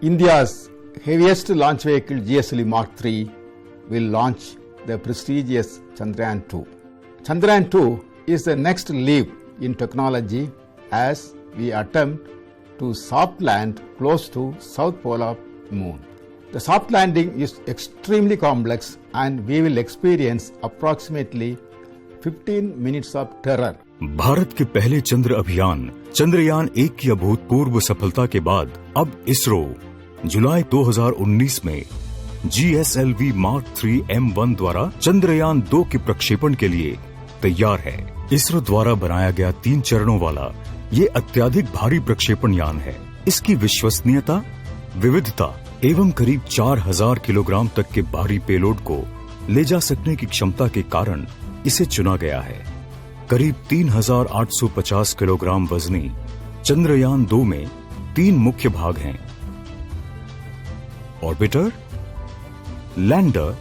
India's heaviest launch vehicle GSLV Mark III will launch the prestigious Chandrayaan-2. Chandrayaan-2 is the next leap in technology as we attempt to soft land close to South Pole of Moon. The soft landing is extremely complex and we will experience approximately 15 minutes of terror. Bharat के पहले चंद्र अभियान चंद्रयान 1 की अभूतपूर्व सफलता के बाद अब इसरो जुलाई 2019 में GSLV Mark III M1 द्वारा चंद्रयान 2 के प्रक्षेपण के लिए तैयार है। इसरो द्वारा बनाया गया 3 चरणों वाला ये अत्याधिक भारी प्रक्षेपण यान है। इसकी विश्वसनीयता, विविधता एवं करीब 4000 किलोग्राम तक के भारी पेलोड को ले जा सकने की क्षमता के कारण इसे चुना गया है। करीब 3850 किलोग्राम वजनी चंद्रयान 2 में 3 मुख्य भाग हैं: ऑर्बिटर, लैंडर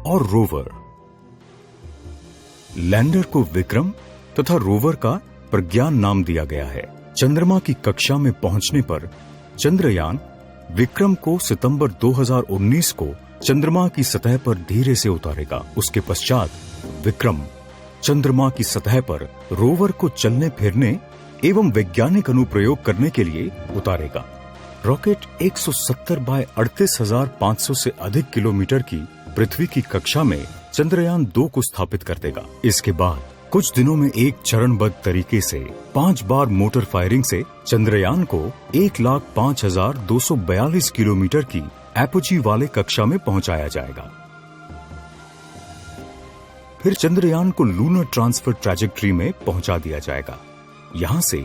और रोवर। लैंडर को विक्रम तथा रोवर का प्रज्ञान नाम दिया गया है। चंद्रमा की कक्षा में पहुंचने पर चंद्रयान विक्रम को सितंबर 2019 को चंद्रमा की सतह पर धीरे से उतारेगा। उसके पश्चात विक्रम चंद्रमा की सतह पर रोवर को चलने फिरने एवं वैज्ञानिक अनुप्रयोग करने के लिए उतारेगा। रॉकेट 170 बाय 38,500 से अधिक किलोमीटर की पृथ्वी की कक्षा में चंद्रयान 2 को स्थापित कर देगा। इसके बाद कुछ दिनों में एक चरणबद्ध तरीके से 5 बार मोटर फायरिंग से चंद्रयान को 1,05,242 किलोमीटर की एपोजी वाले कक्षा में पहुंचाया जाएगा। फिर चंद्रयान को लूनर ट्रांसफर ट्रैजेक्टरी में पहुंचा दिया जाएगा। यहां से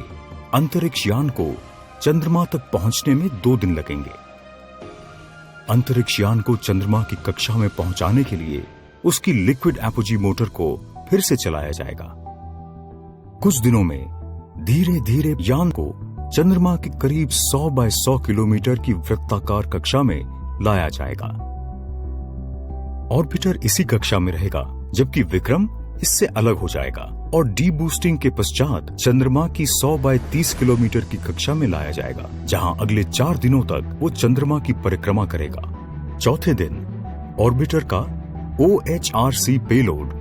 अंतरिक्ष यान को चंद्रमा तक पहुंचने में 2 दिन लगेंगे। अंतरिक्ष यान को चंद्रमा की कक्षा में पहुंचाने के लिए उसकी लिक्विड एपोजी मोटर को फिर से चलाया जाएगा। कुछ दिनों में धीरे धीरे यान को चंद्रमा की करीब 100 बाय 100 किलोमीटर की वृत्ताकार कक्षा में लाया जाएगा। ऑर्बिटर इसी कक्षा में रहेगा, जबकि विक्रम इससे अलग हो जाएगा और डी बूस्टिंग के पश्चात चंद्रमा की 100 बाय 30 किलोमीटर की कक्षा में लाया जाएगा, जहां अगले 4 दिनों तक वो चंद्रमा की परिक्रमा करेगा। चौथे दिन ऑर्बिटर का OHRC पेलोड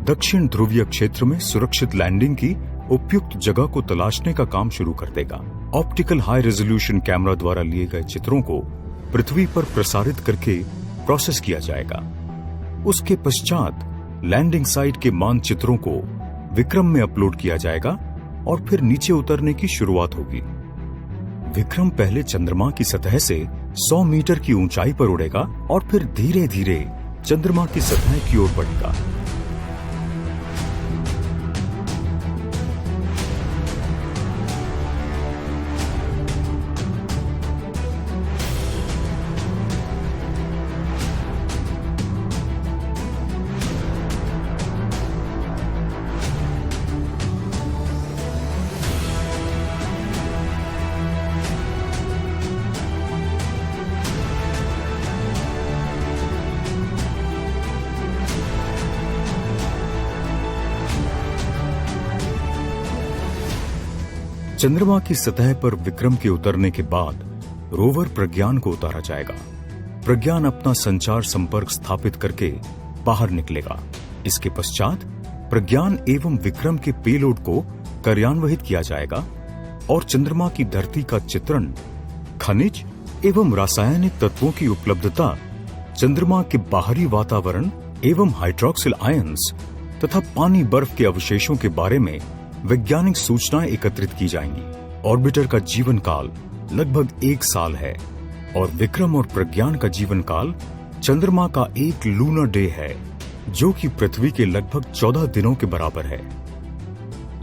दक्षिण ध्रुवीय क्षेत्र में सुरक्षित लैंडिंग की उपयुक्त जगह को तलाशने का काम शुरू कर देगा। ऑप्टिकल हाई रेजोल्यूशन कैमरा द्वारा लिए गए चित्रों को पृथ्वी पर प्रसारित करके प्रोसेस किया जाएगा। उसके पश्चात लैंडिंग साइट के मानचित्रों को विक्रम में अपलोड किया जाएगा और फिर नीचे उतरने की शुरुआत होगी। विक्रम पहले चंद्रमा की सतह से 100 मीटर की ऊंचाई पर उड़ेगा और फिर धीरे धीरे चंद्रमा की सतह की ओर बढ़ेगा। चंद्रमा की सतह पर विक्रम के उतरने के बाद रोवर प्रज्ञान को उतारा जाएगा। प्रज्ञान अपना संचार संपर्क स्थापित करके बाहर निकलेगा। इसके पश्चात प्रज्ञान एवं विक्रम के पेलोड को कार्यान्वित किया जाएगा और चंद्रमा की धरती का चित्रण, खनिज एवं रासायनिक तत्वों की उपलब्धता, चंद्रमा के बाहरी वातावरण एवं हाइड्रोक्सिल आयंस तथा पानी बर्फ के अवशेषों के बारे में वैज्ञानिक सूचनाएं एकत्रित की जाएंगी। ऑर्बिटर का जीवन काल लगभग 1 साल है और विक्रम और प्रज्ञान का जीवन काल चंद्रमा का 1 लूनर डे है, जो कि पृथ्वी के लगभग 14 दिनों के बराबर है।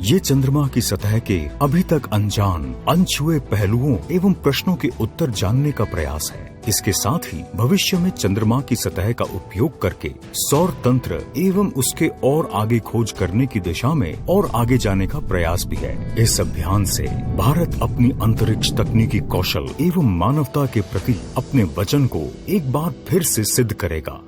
ये चंद्रमा की सतह के अभी तक अनजान, अनछुए पहलुओं एवं प्रश्नों के उत्तर जानने का प्रयास है। इसके साथ ही भविष्य में चंद्रमा की सतह का उपयोग करके सौर तंत्र एवं उसके और आगे खोज करने की दिशा में और आगे जाने का प्रयास भी है। इस अभियान से भारत अपनी अंतरिक्ष तकनीकी कौशल एवं मानवता के प्रति अपने वचन को एक बार फिर से सिद्ध करेगा।